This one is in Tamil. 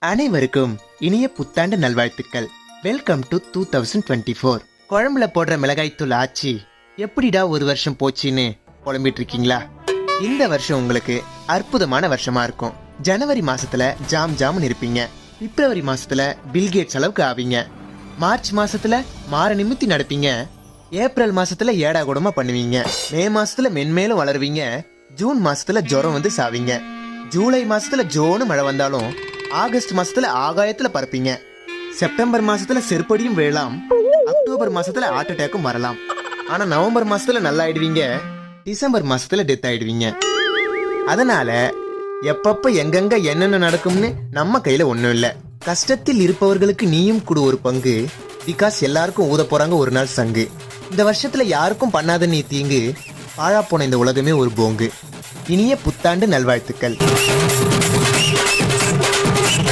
அனைவருக்கும் இனிய புத்தாண்டு நல்வாழ்த்துக்கள். Welcome to 2024. குழம்புல போடுற மிளகாய்த்தூள் ஆச்சி எப்படிடா ஒரு வருஷம் போச்சுன்னு புலம்பிட்டு இருக்கீங்களா? இந்த வருஷம் உங்களுக்கு அற்புதமான வருஷமா இருக்கும். ஜனவரி மாசத்துல ஜாம் ஜாம்னு இருப்பீங்க. பிப்ரவரி மாசத்துல பில்கேட்ஸ் அளவுக்கு ஆவீங்க. மார்ச் மாசத்துல மாற நிமித்தி நடப்பீங்க. ஏப்ரல் மாசத்துல ஏடா கூடமா பண்ணுவீங்க. மே மாசத்துல மென்மேலும் வளருவீங்க. ஜூன் மாசத்துல ஜுரம் வந்து சாவீங்க. ஜூலை மாசத்துல ஜோனு மழை வந்தாலும் ஆகஸ்ட் மாசத்துல ஆகாயத்துல பறப்பீங்க. செப்டம்பர் மாசத்துல செருப்படியும் வேளாம். அக்டோபர் மாசத்துல ஹார்ட் அட்டாக்கும் வரலாம். ஆனா நவம்பர் மாசத்துல நல்லா ஆயிடுவீங்க. டிசம்பர் மாசத்துல டெத் ஆயிடுவீங்க. அதனால எப்பப்ப எங்கெங்க என்னென்ன நடக்கும்னு நம்ம கையில ஒண்ணும் இல்ல. கஷ்டத்தில் இருப்பவர்களுக்கு நீயும் கொடு ஒரு பங்கு. பிகாஸ் எல்லாருக்கும் ஊத போறாங்க ஒரு நாள் சங்கு. இந்த வருஷத்துல யாருக்கும் பண்ணாத நீ தீங்கு. பாழா போன இந்த உலகமே ஒரு போங்கு. இனிய புத்தாண்டு நல்வாழ்த்துக்கள்.